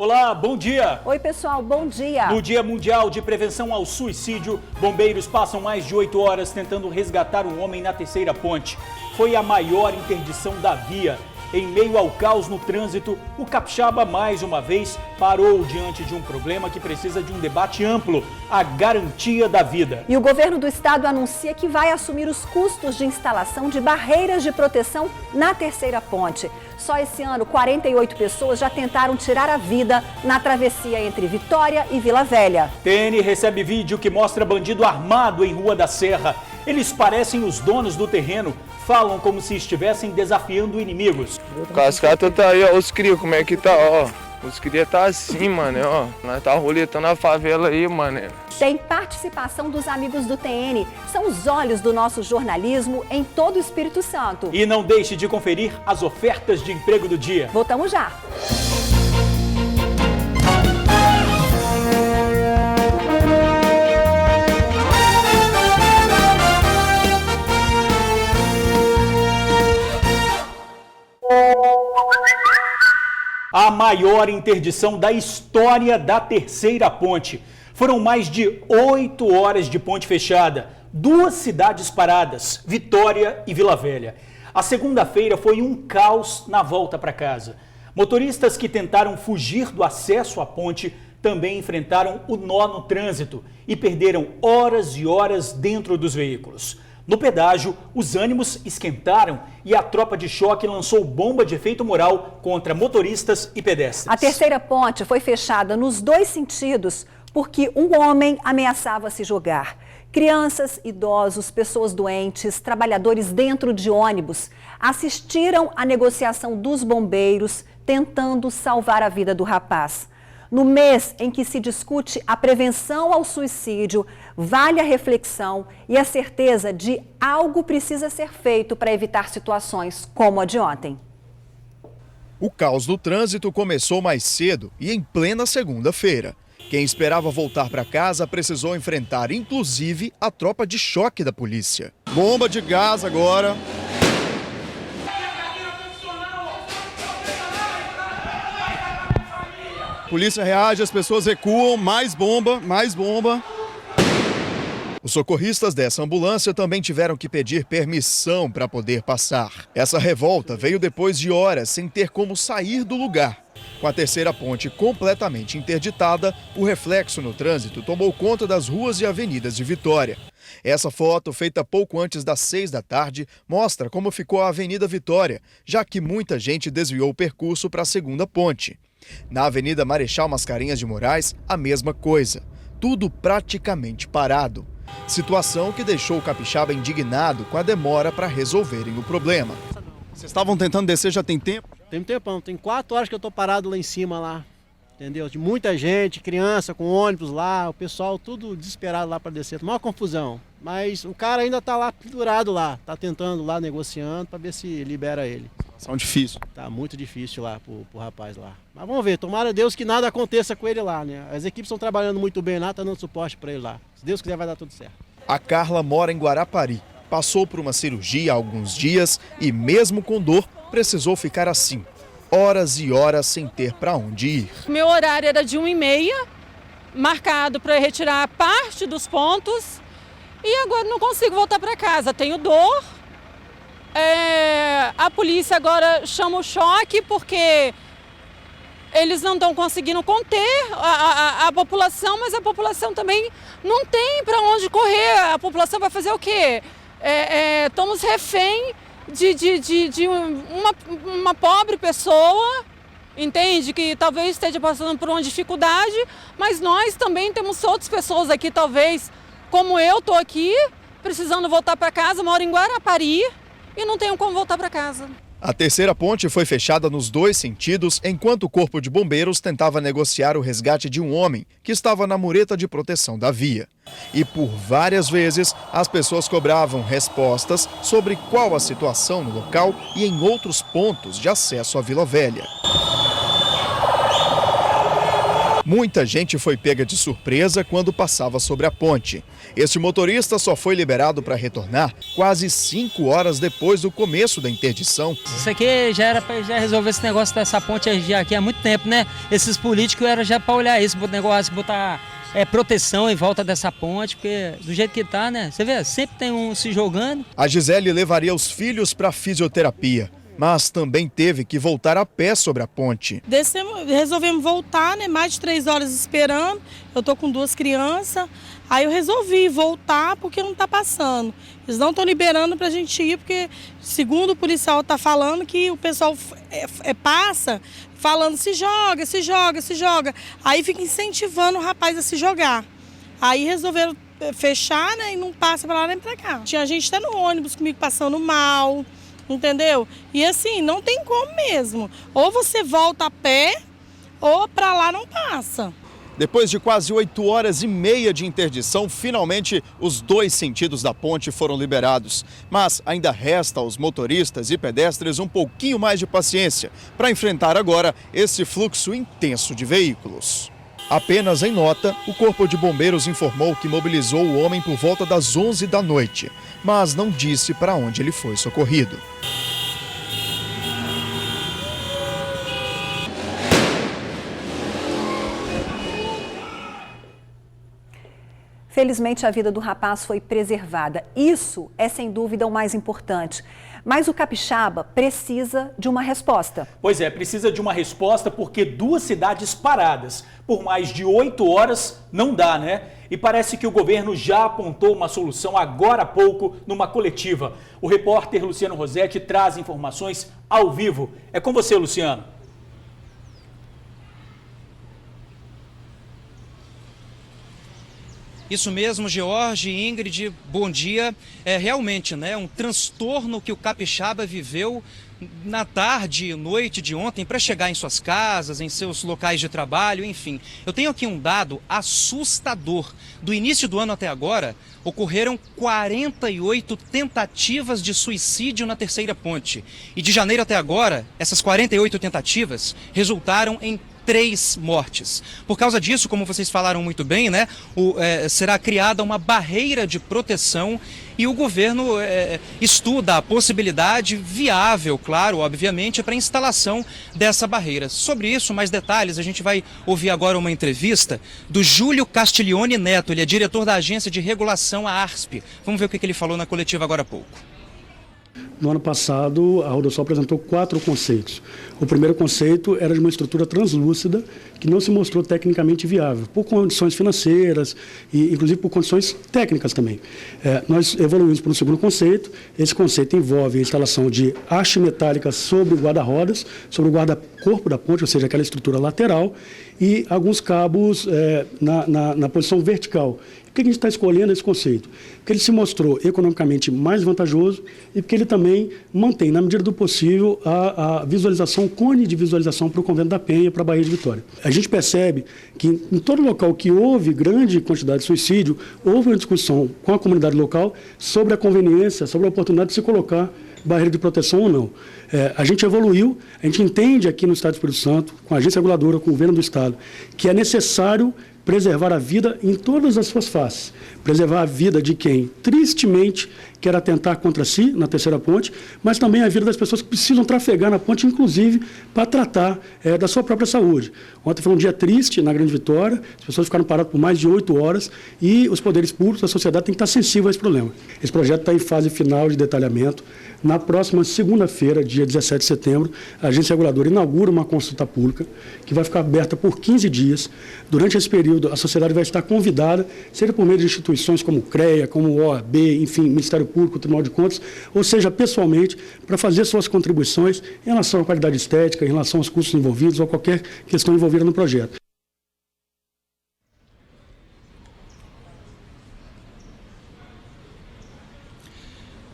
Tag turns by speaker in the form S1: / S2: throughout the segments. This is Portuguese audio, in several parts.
S1: Olá, bom dia!
S2: Oi, pessoal, bom dia!
S1: No Dia Mundial de Prevenção ao Suicídio, bombeiros passam mais de 8 horas tentando resgatar um homem na Terceira Ponte. Foi a maior interdição da via. Em meio ao caos no trânsito, o capixaba mais uma vez parou diante de um problema que precisa de um debate amplo, a garantia da vida.
S2: E o governo do estado anuncia que vai assumir os custos de instalação de barreiras de proteção na Terceira Ponte. Só esse ano, 48 pessoas já tentaram tirar a vida na travessia entre Vitória e Vila Velha.
S1: TN recebe vídeo que mostra bandido armado em Rua da Serra. Eles parecem os donos do terreno, falam como se estivessem desafiando inimigos.
S3: O cascata tá aí, ó, os cria, como é que tá, ó. Os cria tá assim, mano, ó. Nós tá roletando a favela aí, mano.
S2: Tem participação dos amigos do TN. São os olhos do nosso jornalismo em todo o Espírito Santo.
S1: E não deixe de conferir as ofertas de emprego do dia.
S2: Voltamos já.
S1: A maior interdição da história da Terceira Ponte. Foram mais de 8 horas de ponte fechada, 2 cidades paradas, Vitória e Vila Velha. A segunda-feira foi um caos na volta para casa. Motoristas que tentaram fugir do acesso à ponte também enfrentaram o nó no trânsito e perderam horas e horas dentro dos veículos. No pedágio, os ânimos esquentaram e a tropa de choque lançou bomba de efeito moral contra motoristas e pedestres.
S2: A Terceira Ponte foi fechada nos 2 sentidos porque um homem ameaçava se jogar. Crianças, idosos, pessoas doentes, trabalhadores dentro de ônibus assistiram à negociação dos bombeiros tentando salvar a vida do rapaz. No mês em que se discute a prevenção ao suicídio, vale a reflexão e a certeza de algo precisa ser feito para evitar situações como a de ontem.
S4: O caos no trânsito começou mais cedo e em plena segunda-feira. Quem esperava voltar para casa precisou enfrentar, inclusive, a tropa de choque da polícia. Bomba de gás agora. Polícia reage, as pessoas recuam, mais bomba, mais bomba. Os socorristas dessa ambulância também tiveram que pedir permissão para poder passar. Essa revolta veio depois de horas sem ter como sair do lugar. Com a Terceira Ponte completamente interditada, o reflexo no trânsito tomou conta das ruas e avenidas de Vitória. Essa foto, feita pouco antes das 6 da tarde, mostra como ficou a Avenida Vitória, já que muita gente desviou o percurso para a segunda ponte. Na Avenida Marechal Mascarenhas de Moraes, a mesma coisa. Tudo praticamente parado. Situação que deixou o capixaba indignado com a demora para resolverem o problema. Vocês estavam tentando descer já tem tempo?
S5: Tem um tempão, tem 4 horas que eu tô parado lá em cima lá, entendeu? De muita gente, criança com ônibus lá, o pessoal tudo desesperado lá para descer, maior confusão. Mas o cara ainda tá lá pendurado lá, tá tentando lá, negociando para ver se libera ele.
S4: São difícil.
S5: Tá muito difícil lá pro rapaz lá. Mas vamos ver, tomara a Deus que nada aconteça com ele lá, né? As equipes estão trabalhando muito bem lá, tá dando suporte para ele lá. Se Deus quiser vai dar tudo certo.
S4: A Carla mora em Guarapari. Passou por uma cirurgia há alguns dias e mesmo com dor, precisou ficar assim, horas e horas sem ter para onde ir.
S6: Meu horário era de 1h30, marcado para retirar parte dos pontos e agora não consigo voltar para casa, tenho dor. A polícia agora chama o choque porque eles não estão conseguindo conter a população, mas a população também não tem para onde correr. A população vai fazer o quê? Estamos refém de uma pobre pessoa, entende? Que talvez esteja passando por uma dificuldade, mas nós também temos outras pessoas aqui, talvez, como eu estou aqui, precisando voltar para casa, moro em Guarapari e não tenho como voltar para casa.
S4: A Terceira Ponte foi fechada nos 2 sentidos, enquanto o Corpo de Bombeiros tentava negociar o resgate de um homem que estava na mureta de proteção da via. E por várias vezes, as pessoas cobravam respostas sobre qual a situação no local e em outros pontos de acesso à Vila Velha. Muita gente foi pega de surpresa quando passava sobre a ponte. Este motorista só foi liberado para retornar quase 5 horas depois do começo da interdição.
S7: Isso aqui já era para resolver esse negócio dessa ponte aqui há muito tempo, né? Esses políticos eram já para olhar esse negócio, botar proteção em volta dessa ponte, porque do jeito que tá, né? Você vê, sempre tem um se jogando.
S4: A Gisele levaria os filhos para fisioterapia, mas também teve que voltar a pé sobre a ponte.
S8: Resolvemos voltar, né? Mais de 3 horas esperando. Eu tô com 2 crianças. Aí eu resolvi voltar porque não tá passando. Eles não estão liberando pra gente ir, porque segundo o policial tá falando que o pessoal passa falando se joga, se joga, se joga. Aí fica incentivando o rapaz a se jogar. Aí resolveram fechar, né? E não passa pra lá nem pra cá. Tinha gente até no ônibus comigo passando mal. Entendeu? E assim, não tem como mesmo. Ou você volta a pé, ou para lá não passa.
S4: Depois de quase 8 horas e meia de interdição, finalmente os 2 sentidos da ponte foram liberados. Mas ainda resta aos motoristas e pedestres um pouquinho mais de paciência para enfrentar agora esse fluxo intenso de veículos. Apenas em nota, o Corpo de Bombeiros informou que mobilizou o homem por volta das 11 da noite, mas não disse para onde ele foi socorrido.
S2: Felizmente, a vida do rapaz foi preservada. Isso é, sem dúvida, o mais importante. Mas o capixaba precisa de uma resposta.
S1: Pois é, precisa de uma resposta porque 2 cidades paradas por mais de 8 horas não dá, né? E parece que o governo já apontou uma solução agora há pouco numa coletiva. O repórter Luciano Rosetti traz informações ao vivo. É com você, Luciano.
S9: Isso mesmo, George e Ingrid, bom dia. É realmente, né, um transtorno que o capixaba viveu na tarde e noite de ontem para chegar em suas casas, em seus locais de trabalho, enfim. Eu tenho aqui um dado assustador. Do início do ano até agora, ocorreram 48 tentativas de suicídio na Terceira Ponte. E de janeiro até agora, essas 48 tentativas resultaram em 3 mortes. Por causa disso, como vocês falaram muito bem, né, será criada uma barreira de proteção e o governo estuda a possibilidade viável, claro, obviamente, para a instalação dessa barreira. Sobre isso, mais detalhes, a gente vai ouvir agora uma entrevista do Júlio Castiglione Neto, ele é diretor da Agência de Regulação, a ARSP. Vamos ver o que ele falou na coletiva agora há pouco.
S10: No ano passado, a Rodosol apresentou 4 conceitos. O primeiro conceito era de uma estrutura translúcida que não se mostrou tecnicamente viável, por condições financeiras e, inclusive, por condições técnicas também. Nós evoluímos para um segundo conceito. Esse conceito envolve a instalação de haste metálica sobre o guarda-rodas, sobre o guarda-corpo da ponte, ou seja, aquela estrutura lateral, e alguns cabos na posição vertical. Por que a gente está escolhendo esse conceito? Porque ele se mostrou economicamente mais vantajoso e porque ele também mantém, na medida do possível, a visualização, cone de visualização para o Convento da Penha, para a Baía de Vitória. A gente percebe que em todo local que houve grande quantidade de suicídio, houve uma discussão com a comunidade local sobre a conveniência, sobre a oportunidade de se colocar barreira de proteção ou não. A gente evoluiu, a gente entende aqui no Estado do Espírito Santo, com a agência reguladora, com o governo do Estado, que é necessário preservar a vida em todas as suas faces. Preservar a vida de quem, tristemente, quer atentar contra si, na Terceira Ponte, mas também a vida das pessoas que precisam trafegar na ponte, inclusive, para tratar da sua própria saúde. Ontem foi um dia triste na Grande Vitória, as pessoas ficaram paradas por mais de 8 horas e os poderes públicos, a sociedade tem que estar sensível a esse problema. Esse projeto está em fase final de detalhamento. Na próxima segunda-feira, dia 17 de setembro, a agência reguladora inaugura uma consulta pública que vai ficar aberta por 15 dias. Durante esse período, a sociedade vai estar convidada, seja por meio de instituições como o CREA, como o OAB, enfim, Ministério Público, Tribunal de Contas, ou seja, pessoalmente, para fazer suas contribuições em relação à qualidade estética, em relação aos custos envolvidos ou qualquer questão envolvida no projeto.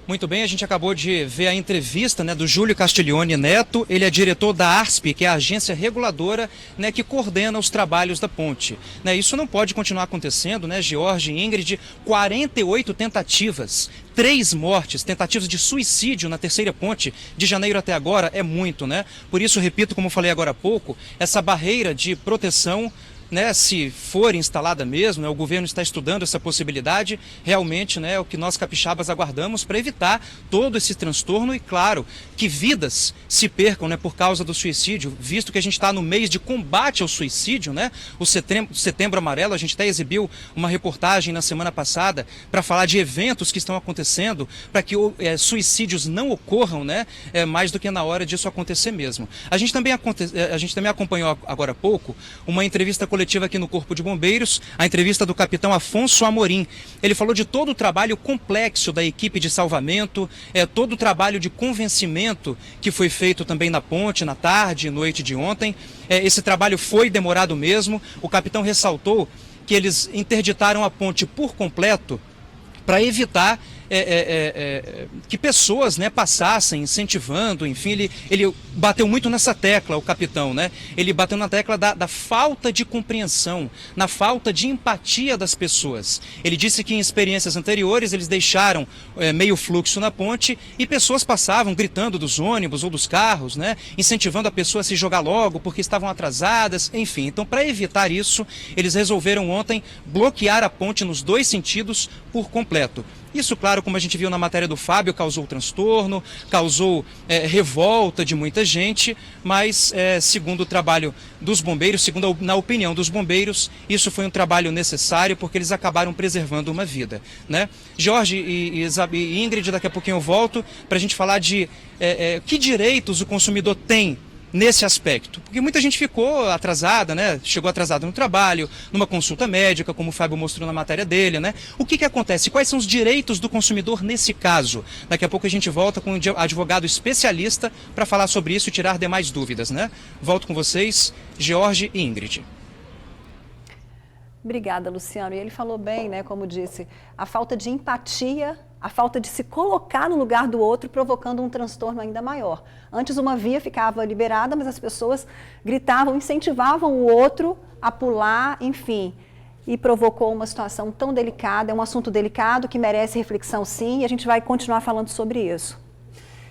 S9: Muito bem, a gente acabou de ver a entrevista, né, do Júlio Castiglione Neto. Ele é diretor da ARSP, que é a agência reguladora, né, que coordena os trabalhos da ponte. Né, isso não pode continuar acontecendo, né, George e Ingrid? 48 tentativas, 3 mortes, tentativas de suicídio na Terceira Ponte de janeiro até agora é muito, né? Por isso, repito, como falei agora há pouco, essa barreira de proteção né, se for instalada mesmo, né, o governo está estudando essa possibilidade, realmente, né, é o que nós capixabas aguardamos para evitar todo esse transtorno e, claro, que vidas se percam, né, por causa do suicídio, visto que a gente está no mês de combate ao suicídio, né, o Setembro Amarelo. A gente até exibiu uma reportagem na semana passada para falar de eventos que estão acontecendo para que suicídios não ocorram, né, mais do que na hora disso acontecer mesmo. A gente também acompanhou agora há pouco uma entrevista coletiva aqui no Corpo de Bombeiros, a entrevista do capitão Afonso Amorim. Ele falou de todo o trabalho complexo da equipe de salvamento, todo o trabalho de convencimento que foi feito também na ponte, na tarde e noite de ontem. Esse trabalho foi demorado mesmo. O capitão ressaltou que eles interditaram a ponte por completo para evitar que pessoas, né, passassem incentivando, enfim, ele bateu muito nessa tecla, o capitão, né? Ele bateu na tecla da falta de compreensão, na falta de empatia das pessoas. Ele disse que em experiências anteriores eles deixaram meio fluxo na ponte e pessoas passavam gritando dos ônibus ou dos carros, né, incentivando a pessoa a se jogar logo porque estavam atrasadas, enfim. Então, para evitar isso, eles resolveram ontem bloquear a ponte nos dois sentidos por completo. Isso, claro, como a gente viu na matéria do Fábio, causou transtorno, causou revolta de muita gente, mas segundo o trabalho dos bombeiros, na opinião dos bombeiros, isso foi um trabalho necessário porque eles acabaram preservando uma vida, né? Jorge e Ingrid, daqui a pouquinho eu volto para a gente falar de que direitos o consumidor tem nesse aspecto, porque muita gente ficou atrasada, né? Chegou atrasada no trabalho, numa consulta médica, como o Fábio mostrou na matéria dele, né? O que acontece? Quais são os direitos do consumidor nesse caso? Daqui a pouco a gente volta com um advogado especialista para falar sobre isso e tirar demais dúvidas, né? Volto com vocês, Jorge e Ingrid.
S2: Obrigada, Luciano. E ele falou bem, né? Como disse, a falta de empatia, a falta de se colocar no lugar do outro, provocando um transtorno ainda maior. Antes uma via ficava liberada, mas as pessoas gritavam, incentivavam o outro a pular, enfim. E provocou uma situação tão delicada, é um assunto delicado que merece reflexão sim, e a gente vai continuar falando sobre isso.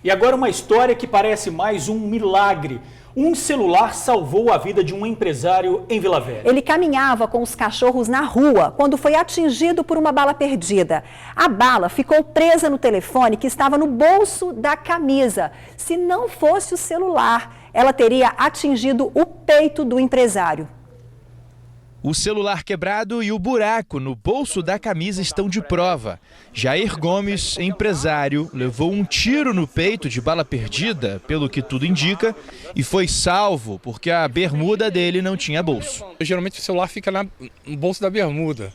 S1: E agora uma história que parece mais um milagre. Um celular salvou a vida de um empresário em Vila Velha.
S2: Ele caminhava com os cachorros na rua quando foi atingido por uma bala perdida. A bala ficou presa no telefone que estava no bolso da camisa. Se não fosse o celular, ela teria atingido o peito do empresário.
S11: O celular quebrado e o buraco no bolso da camisa estão de prova. Jair Gomes, empresário, levou um tiro no peito de bala perdida, pelo que tudo indica, e foi salvo porque a bermuda dele não tinha bolso.
S12: Geralmente o celular fica no bolso da bermuda,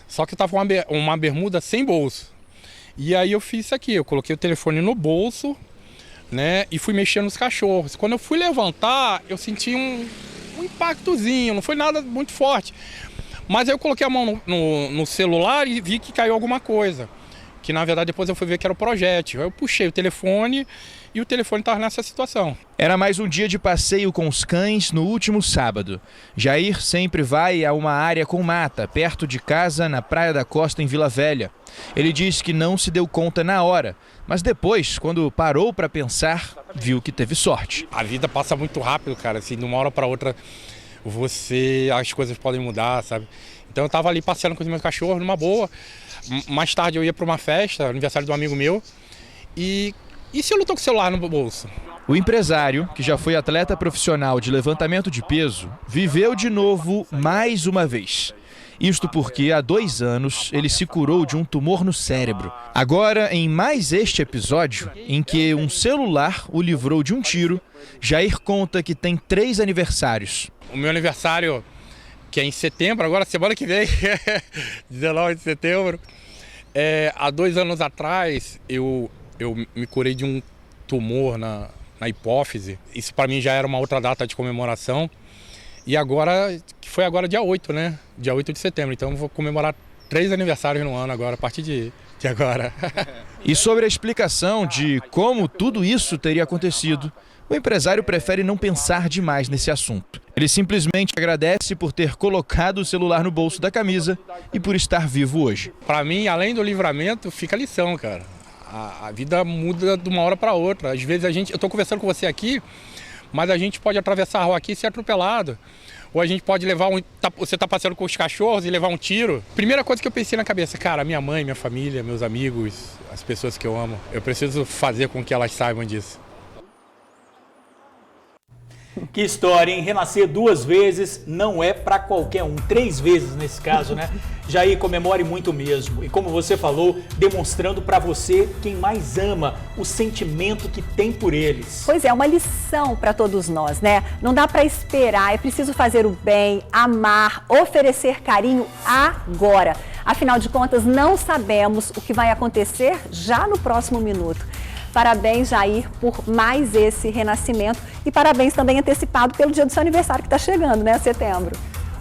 S12: só que estava uma bermuda sem bolso. E aí eu fiz isso aqui, eu coloquei o telefone no bolso, né, e fui mexendo nos cachorros. Quando eu fui levantar, eu senti um impactozinho, não foi nada muito forte. Mas aí eu coloquei a mão no celular e vi que caiu alguma coisa. Que na verdade depois eu fui ver que era o projétil. Aí eu puxei o telefone e o telefone estava nessa situação.
S11: Era mais um dia de passeio com os cães no último sábado. Jair sempre vai a uma área com mata, perto de casa, na Praia da Costa, em Vila Velha. Ele diz que não se deu conta na hora, mas depois, quando parou para pensar, viu que teve sorte.
S12: A vida passa muito rápido, cara. Assim, de uma hora para outra, as coisas podem mudar, sabe? Então eu estava ali passeando com os meus cachorros, numa boa. Mais tarde eu ia para uma festa, aniversário de um amigo meu, e se eu não estou com o celular no bolso?
S11: O empresário, que já foi atleta profissional de levantamento de peso, viveu de novo mais uma vez. Isto porque há 2 anos ele se curou de um tumor no cérebro. Agora, em mais este episódio, em que um celular o livrou de um tiro, Jair conta que tem 3 aniversários.
S12: O meu aniversário, que é em setembro, agora semana que vem, 19 de setembro, há 2 anos atrás eu me curei de um tumor na hipófise. Isso para mim já era uma outra data de comemoração. E agora, que foi agora dia 8, né? Dia 8 de setembro. Então eu vou comemorar 3 aniversários no ano agora, a partir de agora.
S11: E sobre a explicação de como tudo isso teria acontecido, o empresário prefere não pensar demais nesse assunto. Ele simplesmente agradece por ter colocado o celular no bolso da camisa e por estar vivo hoje.
S12: Para mim, além do livramento, fica a lição, cara. A vida muda de uma hora para outra. Às vezes eu estou conversando com você aqui, mas a gente pode atravessar a rua aqui e ser atropelado. Ou a gente pode levar você tá passeando com os cachorros e levar um tiro. Primeira coisa que eu pensei na cabeça, cara, minha mãe, minha família, meus amigos, as pessoas que eu amo, eu preciso fazer com que elas saibam disso.
S1: Que história, hein? Renascer 2 vezes não é para qualquer um. 3 vezes nesse caso, né? Jair, comemore muito mesmo. E como você falou, demonstrando para você quem mais ama, o sentimento que tem por eles.
S2: Pois é, uma lição para todos nós, né? Não dá para esperar, é preciso fazer o bem, amar, oferecer carinho agora. Afinal de contas, não sabemos o que vai acontecer já no próximo minuto. Parabéns, Jair, por mais esse renascimento e parabéns também antecipado pelo dia do seu aniversário que está chegando, né, setembro.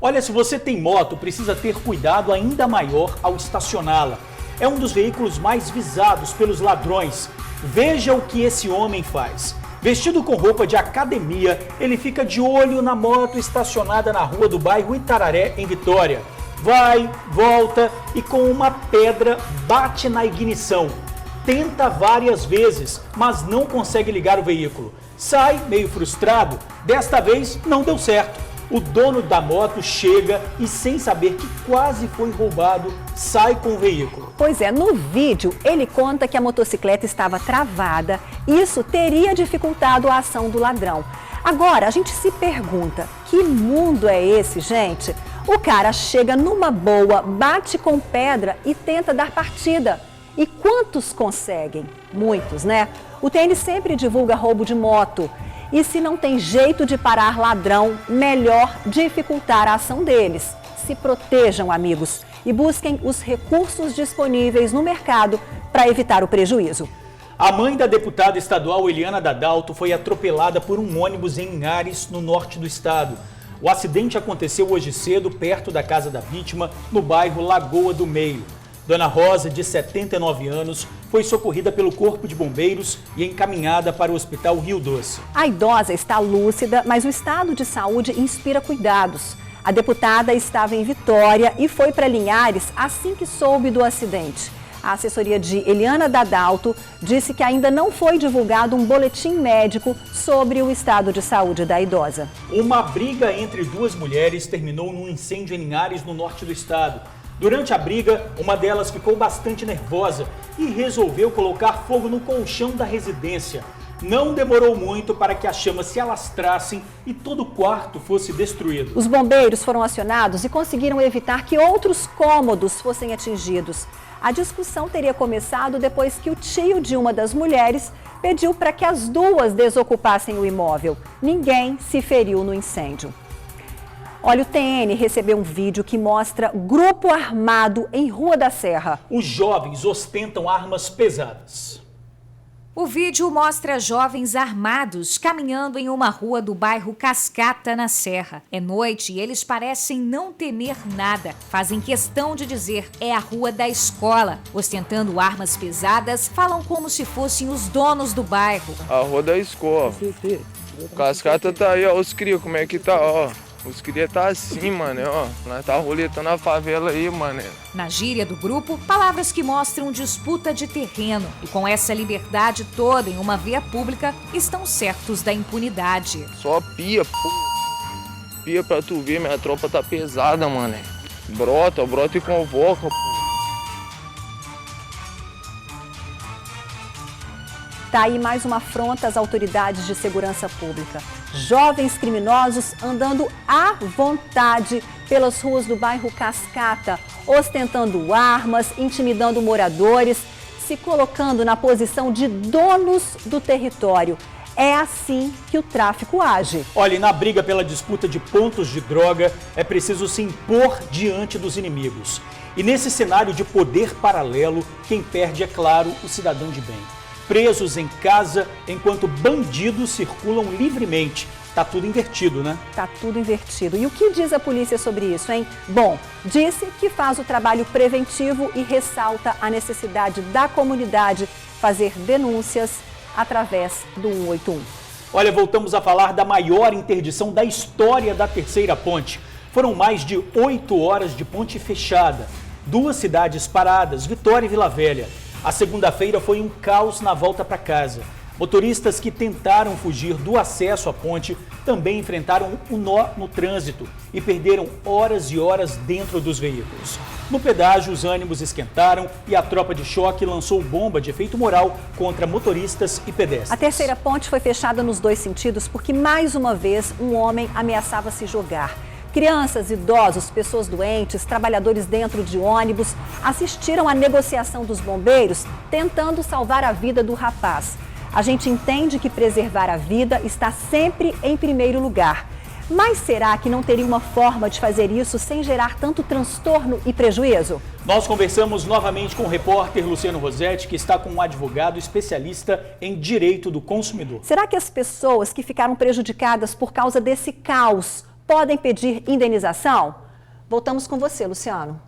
S1: Olha, se você tem moto, precisa ter cuidado ainda maior ao estacioná-la. É um dos veículos mais visados pelos ladrões. Veja o que esse homem faz. Vestido com roupa de academia, ele fica de olho na moto estacionada na rua do bairro Itararé, em Vitória. Vai, volta e com uma pedra bate na ignição. Tenta várias vezes, mas não consegue ligar o veículo. Sai meio frustrado. Desta vez não deu certo. O dono da moto chega e, sem saber que quase foi roubado, sai com o veículo.
S2: Pois é, no vídeo ele conta que a motocicleta estava travada e isso teria dificultado a ação do ladrão. Agora, a gente se pergunta, que mundo é esse, gente? O cara chega numa boa, bate com pedra e tenta dar partida. E quantos conseguem? Muitos, né? O TN sempre divulga roubo de moto. E se não tem jeito de parar ladrão, melhor dificultar a ação deles. Se protejam, amigos, e busquem os recursos disponíveis no mercado para evitar o prejuízo.
S1: A mãe da deputada estadual Eliana Dadalto foi atropelada por um ônibus em Linhares, no norte do estado. O acidente aconteceu hoje cedo, perto da casa da vítima, no bairro Lagoa do Meio. Dona Rosa, de 79 anos, foi socorrida pelo Corpo de Bombeiros e encaminhada para o Hospital Rio Doce.
S2: A idosa está lúcida, mas o estado de saúde inspira cuidados. A deputada estava em Vitória e foi para Linhares assim que soube do acidente. A assessoria de Eliana Dadalto disse que ainda não foi divulgado um boletim médico sobre o estado de saúde da idosa.
S1: Uma briga entre 2 mulheres terminou num incêndio em Linhares, no norte do estado. Durante a briga, uma delas ficou bastante nervosa e resolveu colocar fogo no colchão da residência. Não demorou muito para que as chamas se alastrassem e todo o quarto fosse destruído.
S2: Os bombeiros foram acionados e conseguiram evitar que outros cômodos fossem atingidos. A discussão teria começado depois que o tio de uma das mulheres pediu para que as 2 desocupassem o imóvel. Ninguém se feriu no incêndio. Olha, o TN recebeu um vídeo que mostra grupo armado em Rua da Serra.
S1: Os jovens ostentam armas pesadas.
S13: O vídeo mostra jovens armados caminhando em uma rua do bairro Cascata, na Serra. É noite e eles parecem não temer nada. Fazem questão de dizer, é a rua da escola. Ostentando armas pesadas, falam como se fossem os donos do bairro.
S3: A rua da escola. Cascata tá aí, ó, os cria, como é que tá, ó. Os cria tá assim, mano, ó. Nós tá roletando a favela aí, mano.
S13: Na gíria do grupo, palavras que mostram disputa de terreno. E com essa liberdade toda em uma via pública, estão certos da impunidade.
S3: Só pia, pô. Pia pra tu ver, minha tropa tá pesada, mano. Brota e convoca, pô.
S2: Tá aí mais uma afronta às autoridades de segurança pública. Jovens criminosos andando à vontade pelas ruas do bairro Cascata, ostentando armas, intimidando moradores, se colocando na posição de donos do território. É assim que o tráfico age.
S1: Olha, e na briga pela disputa de pontos de droga, é preciso se impor diante dos inimigos. E nesse cenário de poder paralelo, quem perde é, claro, o cidadão de bem. Presos em casa, enquanto bandidos circulam livremente. Tá tudo invertido, né?
S2: Tá tudo invertido. E o que diz a polícia sobre isso, hein? Bom, disse que faz o trabalho preventivo e ressalta a necessidade da comunidade fazer denúncias através do 181.
S1: Olha, voltamos a falar da maior interdição da história da Terceira Ponte. Foram mais de 8 horas de ponte fechada. 2 cidades paradas, Vitória e Vila Velha. A segunda-feira foi um caos na volta para casa. Motoristas que tentaram fugir do acesso à ponte também enfrentaram um nó no trânsito e perderam horas e horas dentro dos veículos. No pedágio, os ânimos esquentaram e a tropa de choque lançou bomba de efeito moral contra motoristas e pedestres.
S2: A terceira ponte foi fechada nos dois sentidos porque, mais uma vez, um homem ameaçava se jogar. Crianças, idosos, pessoas doentes, trabalhadores dentro de ônibus assistiram à negociação dos bombeiros tentando salvar a vida do rapaz. A gente entende que preservar a vida está sempre em primeiro lugar. Mas será que não teria uma forma de fazer isso sem gerar tanto transtorno e prejuízo?
S1: Nós conversamos novamente com o repórter Luciano Rosetti, que está com um advogado especialista em direito do consumidor.
S2: Será que as pessoas que ficaram prejudicadas por causa desse caos podem pedir indenização? Voltamos com você, Luciano.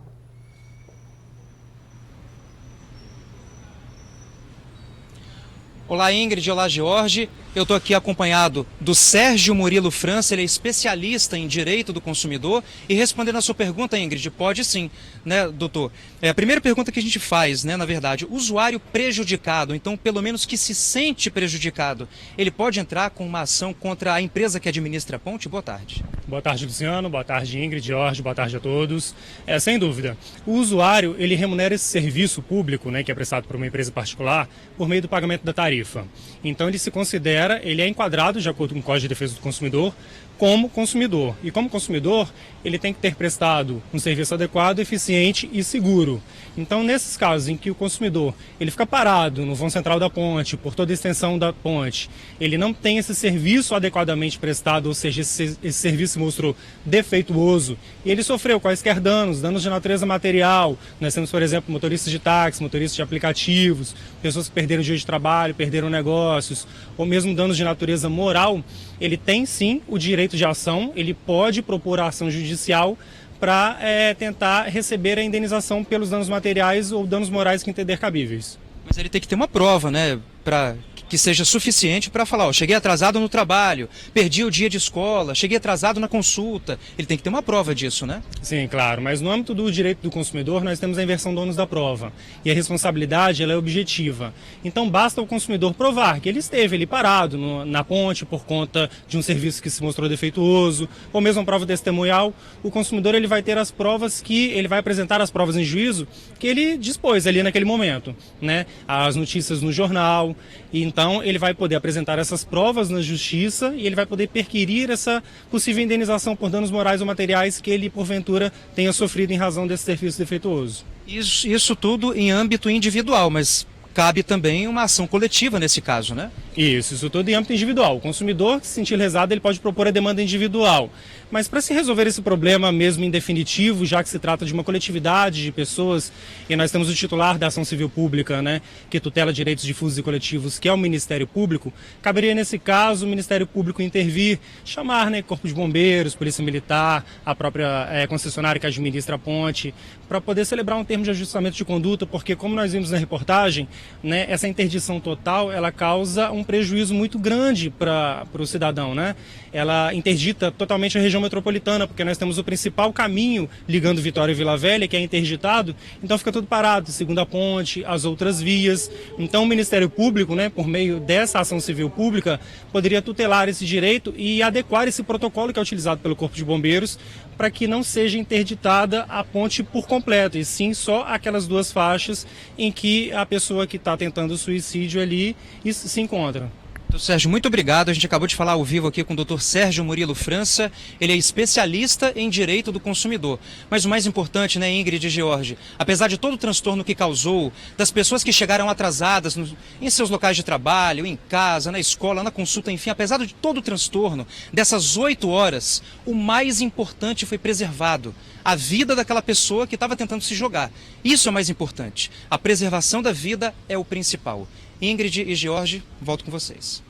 S9: Olá, Ingrid. Olá, George. Eu estou aqui acompanhado do Sérgio Murilo França, ele é especialista em direito do consumidor. E respondendo a sua pergunta, Ingrid, pode sim, né, doutor? A primeira pergunta que a gente faz, né, na verdade, usuário prejudicado, então pelo menos que se sente prejudicado, ele pode entrar com uma ação contra a empresa que administra a ponte? Boa tarde.
S14: Boa tarde, Luciano. Boa tarde, Ingrid, Jorge. Boa tarde a todos. Sem dúvida, o usuário, ele remunera esse serviço público, né, que é prestado por uma empresa particular, por meio do pagamento da tarifa. Então ele se considera, ele é enquadrado, de acordo com o Código de Defesa do Consumidor, como consumidor. E como consumidor, ele tem que ter prestado um serviço adequado, eficiente e seguro. Então, nesses casos em que o consumidor ele fica parado no vão central da ponte, por toda a extensão da ponte, ele não tem esse serviço adequadamente prestado, ou seja, esse serviço se mostrou defeituoso, e ele sofreu quaisquer danos de natureza material. Nós temos, por exemplo, motoristas de táxi, motoristas de aplicativos, pessoas que perderam dia de trabalho, perderam negócios, ou mesmo danos de natureza moral. Ele tem sim o direito de ação, ele pode propor a ação judicial para tentar receber a indenização pelos danos materiais ou danos morais que entender cabíveis.
S9: Mas ele tem que ter uma prova, né, para que seja suficiente para falar, ó, cheguei atrasado no trabalho, perdi o dia de escola, cheguei atrasado na consulta. Ele tem que ter uma prova disso, né?
S14: Sim, claro, mas no âmbito do direito do consumidor nós temos a inversão do ônus da prova. E a responsabilidade ela é objetiva. Então basta o consumidor provar que ele esteve ali parado na ponte por conta de um serviço que se mostrou defeituoso, ou mesmo uma prova testemunhal. O consumidor ele vai ter as provas ele vai apresentar as provas em juízo que ele dispôs ali naquele momento, né? As notícias no jornal. Então, ele vai poder apresentar essas provas na justiça e ele vai poder perquirir essa possível indenização por danos morais ou materiais que ele, porventura, tenha sofrido em razão desse serviço defeituoso.
S9: Isso tudo em âmbito individual, mas cabe também uma ação coletiva nesse caso, né?
S14: Isso tudo em âmbito individual. O consumidor que se sentir lesado, ele pode propor a demanda individual. Mas para se resolver esse problema mesmo em definitivo, já que se trata de uma coletividade de pessoas, e nós temos o titular da ação civil pública, né, que tutela direitos difusos e coletivos, que é o Ministério Público, caberia nesse caso o Ministério Público intervir, chamar, né, Corpo de Bombeiros, Polícia Militar, a própria concessionária que administra a ponte, para poder celebrar um termo de ajustamento de conduta, porque como nós vimos na reportagem, né, essa interdição total, ela causa um prejuízo muito grande para o cidadão, né? Ela interdita totalmente a região metropolitana, porque nós temos o principal caminho ligando Vitória e Vila Velha, que é interditado, então fica tudo parado, segundo a ponte, as outras vias. Então o Ministério Público, né, por meio dessa ação civil pública, poderia tutelar esse direito e adequar esse protocolo que é utilizado pelo Corpo de Bombeiros para que não seja interditada a ponte por completo, e sim só aquelas duas faixas em que a pessoa que está tentando suicídio ali se encontra.
S9: Doutor Sérgio, muito obrigado. A gente acabou de falar ao vivo aqui com o doutor Sérgio Murilo França. Ele é especialista em direito do consumidor. Mas o mais importante, né, Ingrid e George, apesar de todo o transtorno que causou, das pessoas que chegaram atrasadas em seus locais de trabalho, em casa, na escola, na consulta, enfim, apesar de todo o transtorno, dessas 8 horas, o mais importante foi preservado. A vida daquela pessoa que estava tentando se jogar. Isso é o mais importante. A preservação da vida é o principal. Ingrid e George, volto com vocês.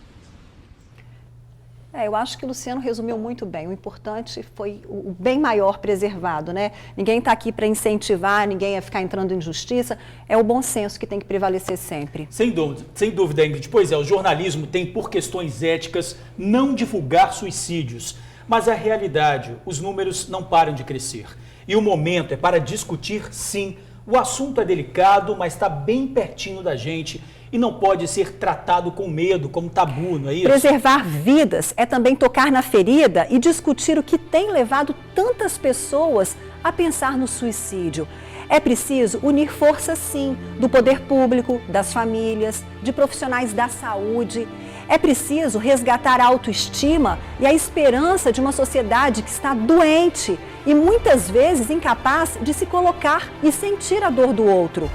S2: Eu acho que o Luciano resumiu muito bem. O importante foi o bem maior preservado, né? Ninguém está aqui para incentivar, ninguém a ficar entrando em justiça. É o bom senso que tem que prevalecer sempre.
S1: Sem dúvida, Ingrid. Pois é, o jornalismo tem, por questões éticas, não divulgar suicídios. Mas a realidade, os números não param de crescer. E o momento é para discutir, sim. O assunto é delicado, mas está bem pertinho da gente e não pode ser tratado com medo, como tabu, não é isso?
S2: Preservar vidas é também tocar na ferida e discutir o que tem levado tantas pessoas a pensar no suicídio. É preciso unir forças, sim, do poder público, das famílias, de profissionais da saúde. É preciso resgatar a autoestima e a esperança de uma sociedade que está doente e muitas vezes incapaz de se colocar e sentir a dor do outro.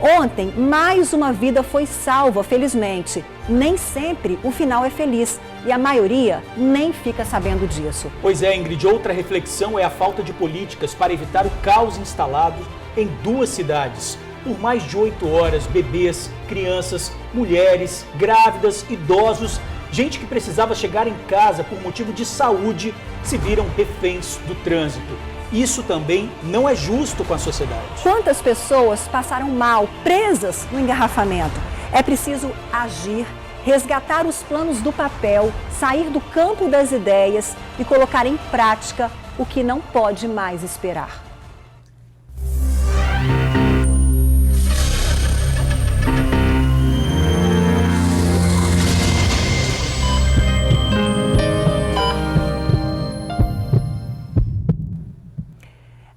S2: Ontem, mais uma vida foi salva, felizmente. Nem sempre o final é feliz e a maioria nem fica sabendo disso.
S1: Pois é, Ingrid, outra reflexão é a falta de políticas para evitar o caos instalado em 2 cidades. Por mais de 8 horas, bebês, crianças, mulheres, grávidas, idosos, gente que precisava chegar em casa por motivo de saúde, se viram reféns do trânsito. Isso também não é justo com a sociedade.
S2: Quantas pessoas passaram mal, presas no engarrafamento? É preciso agir, resgatar os planos do papel, sair do campo das ideias e colocar em prática o que não pode mais esperar.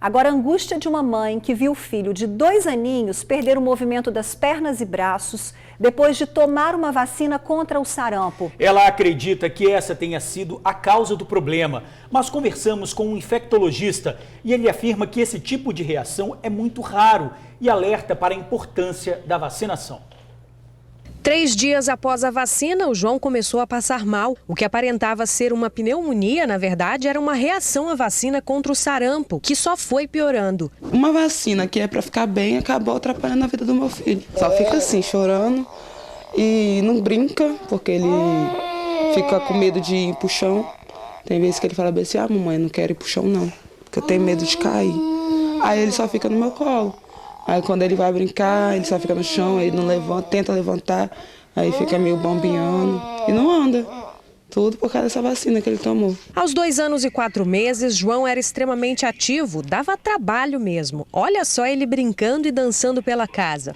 S2: Agora, a angústia de uma mãe que viu o filho de 2 aninhos perder o movimento das pernas e braços depois de tomar uma vacina contra o sarampo.
S1: Ela acredita que essa tenha sido a causa do problema, mas conversamos com um infectologista e ele afirma que esse tipo de reação é muito raro e alerta para a importância da vacinação.
S15: 3 dias após a vacina, o João começou a passar mal. O que aparentava ser uma pneumonia, na verdade, era uma reação à vacina contra o sarampo, que só foi piorando.
S16: Uma vacina que é para ficar bem acabou atrapalhando a vida do meu filho. Só fica assim, chorando e não brinca, porque ele fica com medo de ir pro chão. Tem vezes que ele fala assim, mamãe, eu não quero ir pro chão não, porque eu tenho medo de cair. Aí ele só fica no meu colo. Aí quando ele vai brincar, ele só fica no chão, ele não levanta, tenta levantar, aí fica meio bombeando e não anda. Tudo por causa dessa vacina que ele tomou.
S15: Aos 2 anos e 4 meses, João era extremamente ativo, dava trabalho mesmo. Olha só ele brincando e dançando pela casa.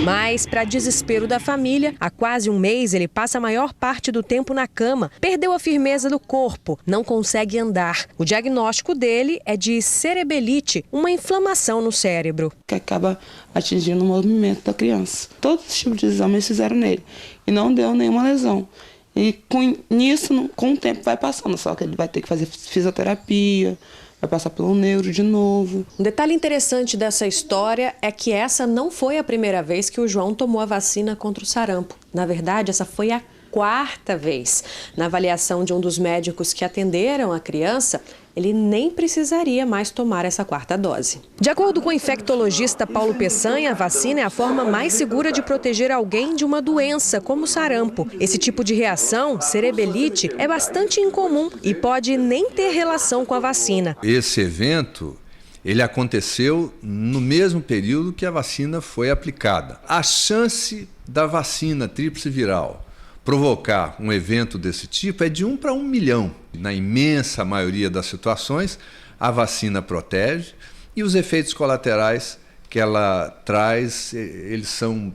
S15: Mas, para desespero da família, há quase um mês ele passa a maior parte do tempo na cama, perdeu a firmeza do corpo, não consegue andar. O diagnóstico dele é de cerebelite, uma inflamação no cérebro.
S16: Que acaba atingindo o movimento da criança. Todos os tipos de exames fizeram nele e não deu nenhuma lesão. E com isso, com o tempo vai passando, só que ele vai ter que fazer fisioterapia, vai passar pelo neuro de novo.
S15: Um detalhe interessante dessa história é que essa não foi a primeira vez que o João tomou a vacina contra o sarampo. Na verdade, essa foi a 4ª vez. Na avaliação de um dos médicos que atenderam a criança, ele nem precisaria mais tomar essa 4ª dose. De acordo com o infectologista Paulo Peçanha, a vacina é a forma mais segura de proteger alguém de uma doença, como o sarampo. Esse tipo de reação, cerebelite, é bastante incomum e pode nem ter relação com a vacina.
S17: Esse evento, ele aconteceu no mesmo período que a vacina foi aplicada. A chance da vacina tríplice viral provocar um evento desse tipo é de 1 para 1 milhão. Na imensa maioria das situações, a vacina protege e os efeitos colaterais que ela traz, eles são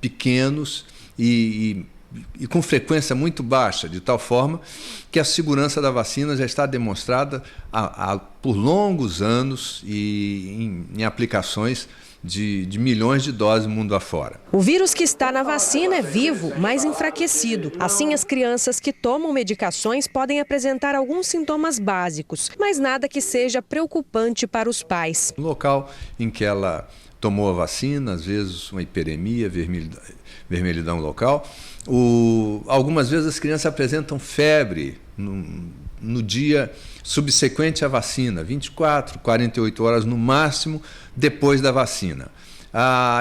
S17: pequenos e com frequência muito baixa, de tal forma que a segurança da vacina já está demonstrada por longos anos e em aplicações de milhões de doses mundo afora.
S15: O vírus que está na vacina é vivo, mas enfraquecido. Assim, as crianças que tomam medicações podem apresentar alguns sintomas básicos, mas nada que seja preocupante para os pais.
S17: No local em que ela tomou a vacina, às vezes uma hiperemia, vermelhidão local, algumas vezes as crianças apresentam febre no dia subsequente à vacina, 24, 48 horas no máximo depois da vacina.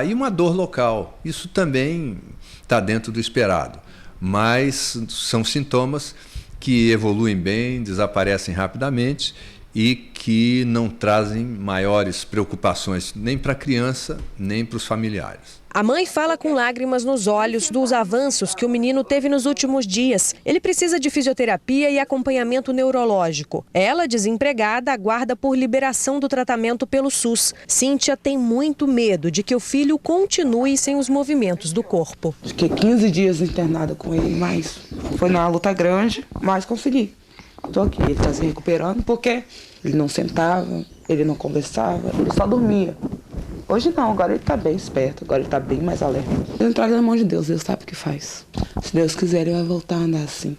S17: E uma dor local, isso também está dentro do esperado, mas são sintomas que evoluem bem, desaparecem rapidamente e que não trazem maiores preocupações nem para a criança, nem para os familiares.
S15: A mãe fala com lágrimas nos olhos dos avanços que o menino teve nos últimos dias. Ele precisa de fisioterapia e acompanhamento neurológico. Ela, desempregada, aguarda por liberação do tratamento pelo SUS. Cíntia tem muito medo de que o filho continue sem os movimentos do corpo.
S16: Fiquei 15 dias internada com ele, mas foi numa luta grande, mas consegui. Estou aqui, ele está se recuperando porque ele não sentava, ele não conversava, ele só dormia. Hoje não, agora ele está bem esperto, agora ele está bem mais alerta. Ele entrega na mão de Deus, Deus sabe o que faz. Se Deus quiser, ele vai voltar a andar assim.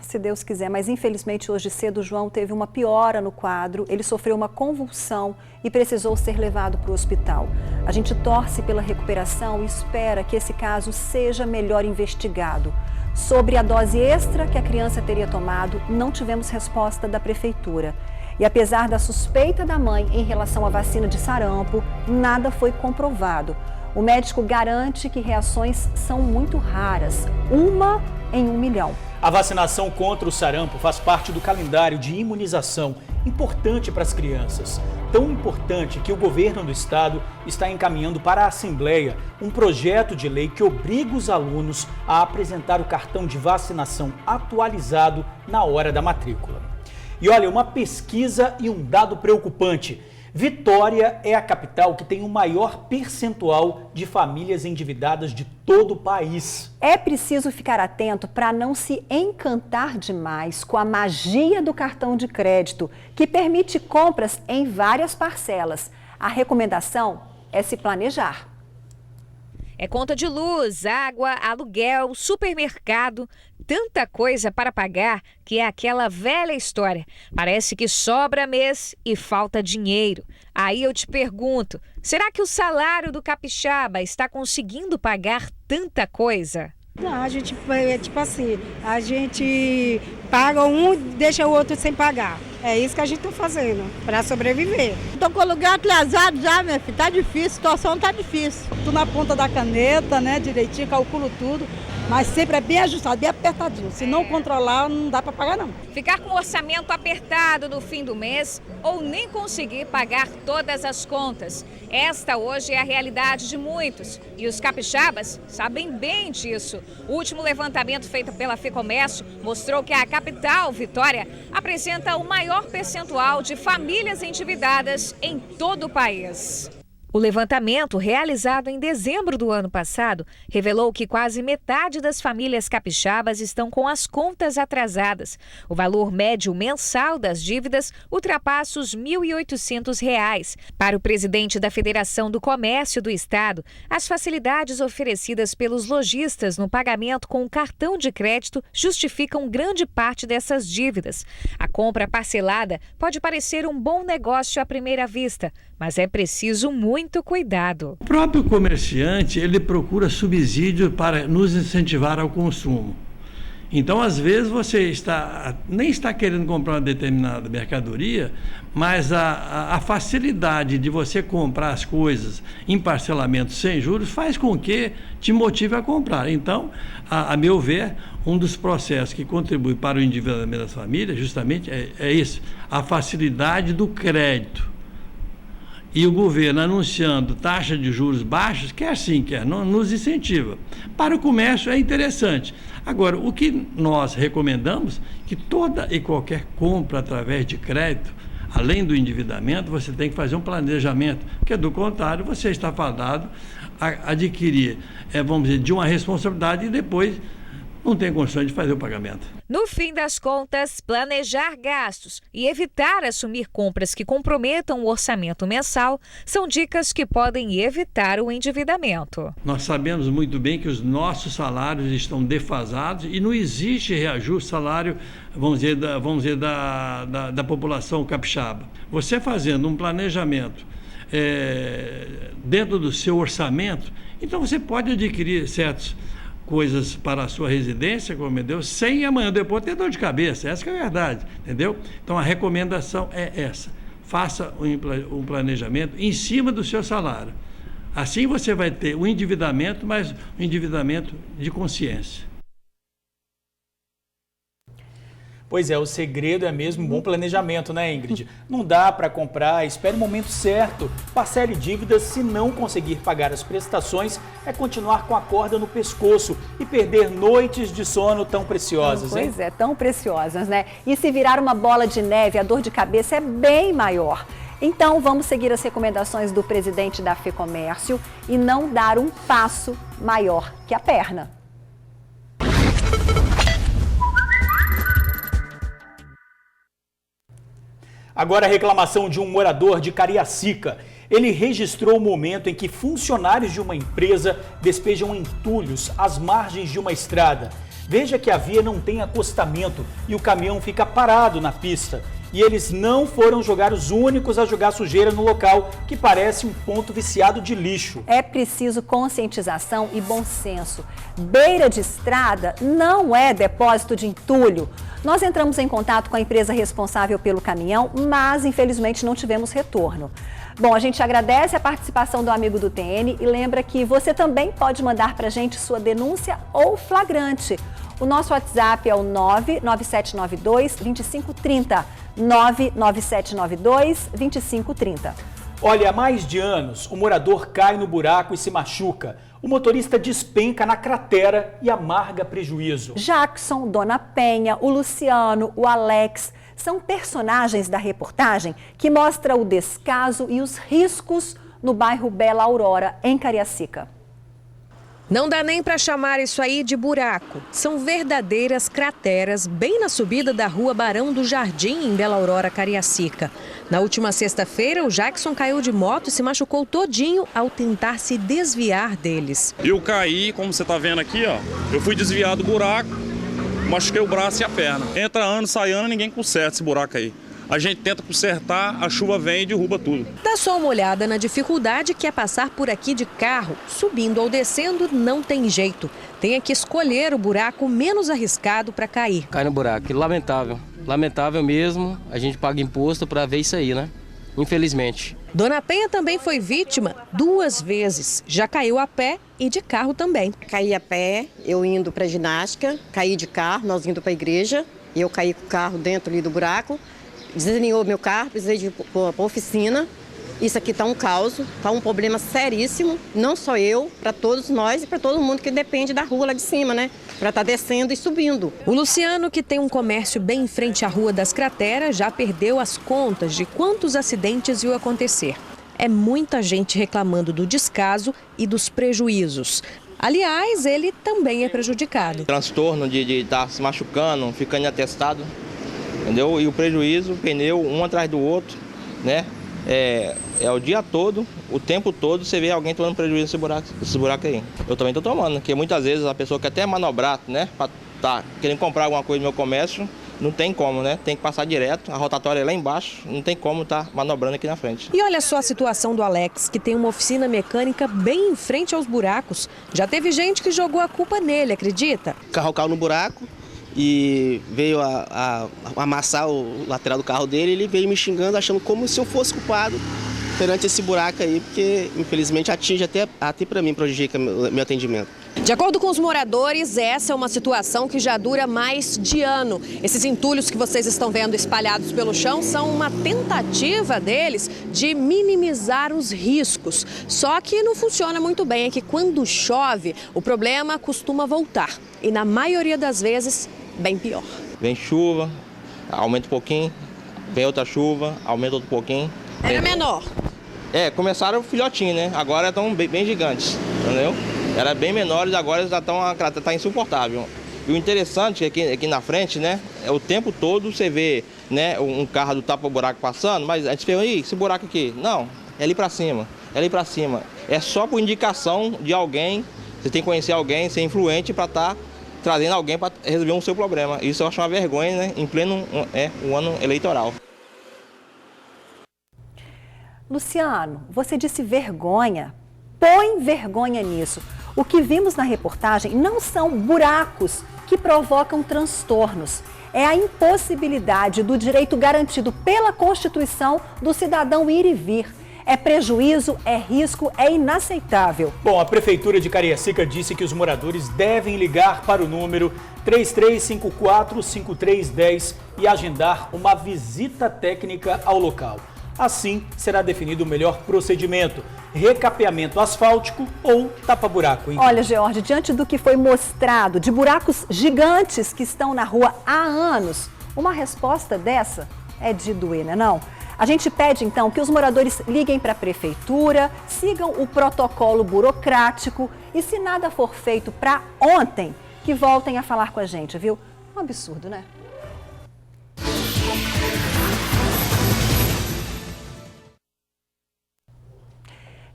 S2: Se Deus quiser, mas infelizmente hoje cedo o João teve uma piora no quadro, ele sofreu uma convulsão e precisou ser levado para o hospital. A gente torce pela recuperação e espera que esse caso seja melhor investigado. Sobre a dose extra que a criança teria tomado, não tivemos resposta da prefeitura. E apesar da suspeita da mãe em relação à vacina de sarampo, nada foi comprovado. O médico garante que reações são muito raras, 1 em 1 milhão.
S1: A vacinação contra o sarampo faz parte do calendário de imunização, importante para as crianças. Tão importante que o governo do estado está encaminhando para a Assembleia um projeto de lei que obriga os alunos a apresentar o cartão de vacinação atualizado na hora da matrícula. E olha, uma pesquisa e um dado preocupante. Vitória é a capital que tem o maior percentual de famílias endividadas de todo o país.
S2: É preciso ficar atento para não se encantar demais com a magia do cartão de crédito, que permite compras em várias parcelas. A recomendação é se planejar.
S13: É conta de luz, água, aluguel, supermercado, tanta coisa para pagar que é aquela velha história. Parece que sobra mês e falta dinheiro. Aí eu te pergunto, será que o salário do capixaba está conseguindo pagar tanta coisa?
S18: Não, a gente, tipo assim, a gente paga um e deixa o outro sem pagar. É isso que a gente está fazendo, para sobreviver.
S19: Estou com o aluguel atrasado já, minha filha, tá difícil, a situação tá difícil.
S20: Tudo na ponta da caneta, né, direitinho, calculo tudo. Mas sempre é bem ajustado, bem apertadinho. Se não controlar, não dá para pagar, não.
S13: Ficar com o orçamento apertado no fim do mês ou nem conseguir pagar todas as contas. Esta hoje é a realidade de muitos. E os capixabas sabem bem disso. O último levantamento feito pela FEComércio mostrou que a capital, Vitória, apresenta o maior percentual de famílias endividadas em todo o país. O levantamento, realizado em dezembro do ano passado, revelou que quase metade das famílias capixabas estão com as contas atrasadas. O valor médio mensal das dívidas ultrapassa os R$ 1.800. Para o presidente da Federação do Comércio do Estado, as facilidades oferecidas pelos lojistas no pagamento com o cartão de crédito justificam grande parte dessas dívidas. A compra parcelada pode parecer um bom negócio à primeira vista, mas é preciso muito cuidado.
S21: O próprio comerciante, ele procura subsídio para nos incentivar ao consumo. Então, às vezes, você nem está querendo comprar uma determinada mercadoria, mas a facilidade de você comprar as coisas em parcelamento sem juros faz com que te motive a comprar. Então, a meu ver, um dos processos que contribui para o endividamento das famílias, justamente, é isso, a facilidade do crédito. E o governo anunciando taxa de juros baixas, quer sim, quer não, nos incentiva. Para o comércio é interessante. Agora, o que nós recomendamos, que toda e qualquer compra através de crédito, além do endividamento, você tem que fazer um planejamento, porque do contrário, você está fadado a adquirir, vamos dizer, de uma responsabilidade e depois não tem condições de fazer o pagamento.
S13: No fim das contas, planejar gastos e evitar assumir compras que comprometam o orçamento mensal são dicas que podem evitar o endividamento.
S21: Nós sabemos muito bem que os nossos salários estão defasados e não existe reajuste salário, vamos dizer, da população capixaba. Você fazendo um planejamento dentro do seu orçamento, então você pode adquirir certos coisas para a sua residência, como meu Deus, sem amanhã depois ter dor de cabeça. Essa que é a verdade, entendeu? Então a recomendação é essa. Faça um planejamento em cima do seu salário. Assim você vai ter o endividamento, mas o endividamento de consciência.
S1: Pois é, o segredo é mesmo um bom planejamento, né, Ingrid? Não dá para comprar, espere o momento certo, parcele dívidas. Se não conseguir pagar as prestações, é continuar com a corda no pescoço e perder noites de sono tão preciosas, hein?
S2: Pois é, tão preciosas, né? E se virar uma bola de neve, a dor de cabeça é bem maior. Então, vamos seguir as recomendações do presidente da FEComércio e não dar um passo maior que a perna.
S1: Agora a reclamação de um morador de Cariacica. Ele registrou o momento em que funcionários de uma empresa despejam entulhos às margens de uma estrada. Veja que a via não tem acostamento e o caminhão fica parado na pista. E eles não foram os únicos a jogar sujeira no local, que parece um ponto viciado de lixo.
S2: É preciso conscientização e bom senso. Beira de estrada não é depósito de entulho. Nós entramos em contato com a empresa responsável pelo caminhão, mas infelizmente não tivemos retorno. Bom, a gente agradece a participação do amigo do TN e lembra que você também pode mandar para a gente sua denúncia ou flagrante. O nosso WhatsApp é o 99792-2530, 99792-2530.
S1: Olha, há mais de anos, o morador cai no buraco e se machuca. O motorista despenca na cratera e amarga prejuízo.
S2: Jackson, Dona Penha, o Luciano, o Alex são personagens da reportagem que mostra o descaso e os riscos no bairro Bela Aurora, em Cariacica.
S15: Não dá nem para chamar isso aí de buraco. São verdadeiras crateras bem na subida da rua Barão do Jardim, em Bela Aurora, Cariacica. Na última sexta-feira, o Jackson caiu de moto e se machucou todinho ao tentar se desviar deles.
S5: Eu caí, como você está vendo aqui, ó. Eu fui desviado do buraco, machuquei o braço e a perna. Entra ano, sai ano, ninguém conserta esse buraco aí. A gente tenta consertar, a chuva vem e derruba tudo.
S15: Dá só uma olhada na dificuldade que é passar por aqui de carro. Subindo ou descendo não tem jeito. Tem que escolher o buraco menos arriscado para cair.
S22: Cai no buraco, lamentável. Lamentável mesmo. A gente paga imposto para ver isso aí, né? Infelizmente.
S15: Dona Penha também foi vítima 2 vezes. Já caiu a pé e de carro também.
S23: Caí a pé, eu indo para ginástica, caí de carro, nós indo para a igreja. E eu caí com o carro dentro ali do buraco. Desalinhou meu carro, precisei de ir para a oficina. Isso aqui está um caos, está um problema seríssimo, não só eu, para todos nós e para todo mundo que depende da rua lá de cima, né? Para estar descendo e subindo.
S15: O Luciano, que tem um comércio bem em frente à Rua das Crateras, já perdeu as contas de quantos acidentes viu acontecer. É muita gente reclamando do descaso e dos prejuízos. Aliás, ele também é prejudicado.
S22: Transtorno de estar se machucando, ficando atestado. Entendeu? E o prejuízo, pneu um atrás do outro, né? É o dia todo, o tempo todo, você vê alguém tomando prejuízo nesse buraco aí. Eu também estou tomando, porque muitas vezes a pessoa quer até manobrar, né? Para tá querendo comprar alguma coisa no meu comércio, não tem como, né? Tem que passar direto, a rotatória é lá embaixo, não tem como tá manobrando aqui na frente.
S15: E olha só a situação do Alex, que tem uma oficina mecânica bem em frente aos buracos. Já teve gente que jogou a culpa nele, acredita?
S24: O carro caiu no buraco e veio a amassar o lateral do carro dele, ele veio me xingando, achando como se eu fosse culpado perante esse buraco aí, porque infelizmente atinge até para mim, prejudica meu atendimento.
S15: De acordo com os moradores, essa é uma situação que já dura mais de ano. Esses entulhos que vocês estão vendo espalhados pelo chão são uma tentativa deles de minimizar os riscos. Só que não funciona muito bem, é que quando chove, o problema costuma voltar. E na maioria das vezes, bem pior.
S22: Vem chuva, aumenta um pouquinho, vem outra chuva, aumenta outro pouquinho.
S15: Era menor?
S22: Começaram filhotinho, né? Agora estão bem gigantes, entendeu? Era bem menores, agora já tá insuportável. E o interessante é que aqui na frente, né? É o tempo todo você vê, né, um carro do tapa-buraco passando, mas a gente pergunta, esse buraco aqui? Não, é ali para cima, é ali para cima. É só por indicação de alguém, você tem que conhecer alguém, ser influente para estar trazendo alguém para resolver um seu problema. Isso eu acho uma vergonha, né? Em pleno um ano eleitoral.
S2: Luciano, você disse vergonha. Põe vergonha nisso. O que vimos na reportagem não são buracos que provocam transtornos. É a impossibilidade do direito garantido pela Constituição do cidadão ir e vir. É prejuízo, é risco, é inaceitável.
S1: Bom, a Prefeitura de Cariacica disse que os moradores devem ligar para o número 3354-5310 e agendar uma visita técnica ao local. Assim, será definido o melhor procedimento, recapeamento asfáltico ou tapa-buraco.
S2: Olha, George, diante do que foi mostrado de buracos gigantes que estão na rua há anos, uma resposta dessa é de doer, né não? A gente pede, então, que os moradores liguem para a Prefeitura, sigam o protocolo burocrático e, se nada for feito para ontem, que voltem a falar com a gente, viu? Um absurdo, né?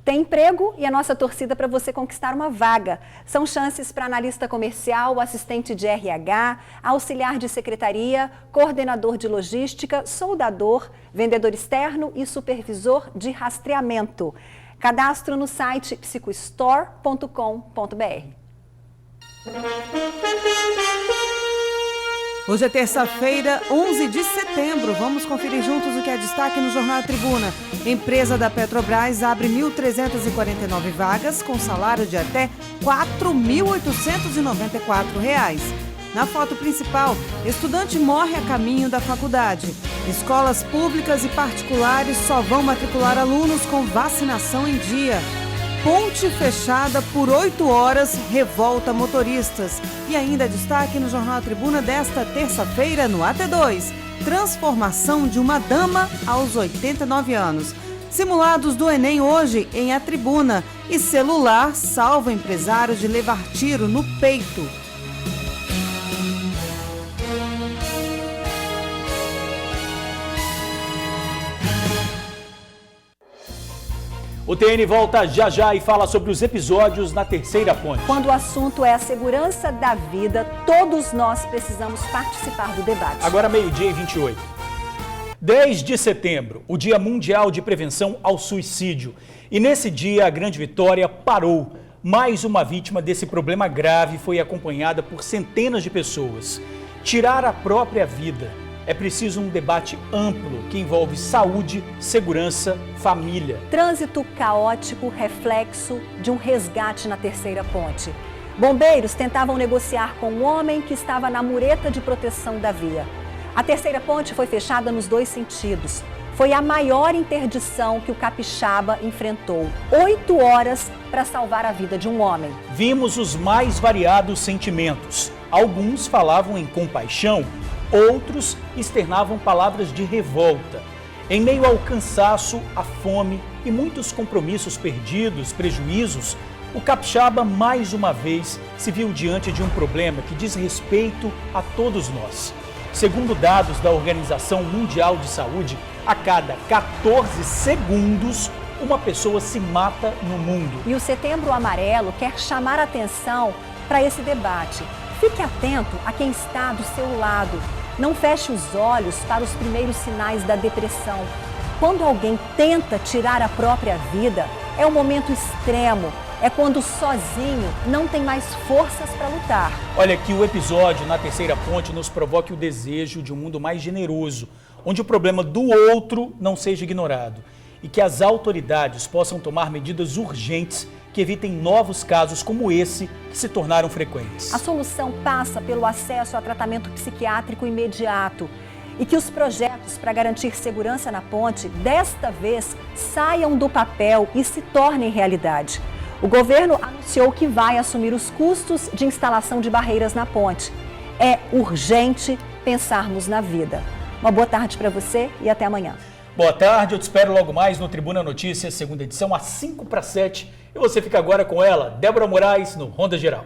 S2: Tem emprego e a nossa torcida para você conquistar uma vaga. São chances para analista comercial, assistente de RH, auxiliar de secretaria, coordenador de logística, soldador, vendedor externo e supervisor de rastreamento. Cadastro no site psicostore.com.br.
S4: Hoje é terça-feira, 11 de setembro. Vamos conferir juntos o que é destaque no Jornal Tribuna. Empresa da Petrobras abre 1.349 vagas com salário de até R$ 4.894. Na foto principal, estudante morre a caminho da faculdade. Escolas públicas e particulares só vão matricular alunos com vacinação em dia. Ponte fechada por 8 horas revolta motoristas. E ainda destaque no Jornal Tribuna desta terça-feira no AT2. Transformação de uma dama aos 89 anos. Simulados do Enem hoje em A Tribuna. E celular salva empresário de levar tiro no peito.
S1: O TN volta já já e fala sobre os episódios na Terceira Ponte.
S2: Quando o assunto é a segurança da vida, todos nós precisamos participar do debate.
S1: Agora 12h28. 10 de setembro, o Dia Mundial de Prevenção ao Suicídio. E nesse dia a Grande Vitória parou. Mais uma vítima desse problema grave foi acompanhada por centenas de pessoas. Tirar a própria vida. É preciso um debate amplo que envolve saúde, segurança, família.
S2: Trânsito caótico, reflexo de um resgate na Terceira Ponte. Bombeiros tentavam negociar com um homem que estava na mureta de proteção da via. A Terceira Ponte foi fechada nos dois sentidos. Foi a maior interdição que o capixaba enfrentou. 8 horas para salvar a vida de um homem.
S1: Vimos os mais variados sentimentos. Alguns falavam em compaixão, outros externavam palavras de revolta. Em meio ao cansaço, a fome e muitos compromissos perdidos, prejuízos, o capixaba mais uma vez se viu diante de um problema que diz respeito a todos nós. Segundo dados da Organização Mundial de Saúde, a cada 14 segundos, uma pessoa se mata no mundo.
S2: E o Setembro Amarelo quer chamar a atenção para esse debate. Fique atento a quem está do seu lado. Não feche os olhos para os primeiros sinais da depressão. Quando alguém tenta tirar a própria vida, é um momento extremo. É quando sozinho não tem mais forças para lutar.
S1: Olha, que o episódio na Terceira Ponte nos provoque o desejo de um mundo mais generoso, onde o problema do outro não seja ignorado e que as autoridades possam tomar medidas urgentes que evitem novos casos como esse que se tornaram frequentes.
S2: A solução passa pelo acesso a tratamento psiquiátrico imediato e que os projetos para garantir segurança na ponte, desta vez, saiam do papel e se tornem realidade. O governo anunciou que vai assumir os custos de instalação de barreiras na ponte. É urgente pensarmos na vida. Uma boa tarde para você e até amanhã.
S1: Boa tarde, eu te espero logo mais no Tribuna Notícias, segunda edição, às 6:55. E você fica agora com ela, Débora Moraes, no Ronda Geral.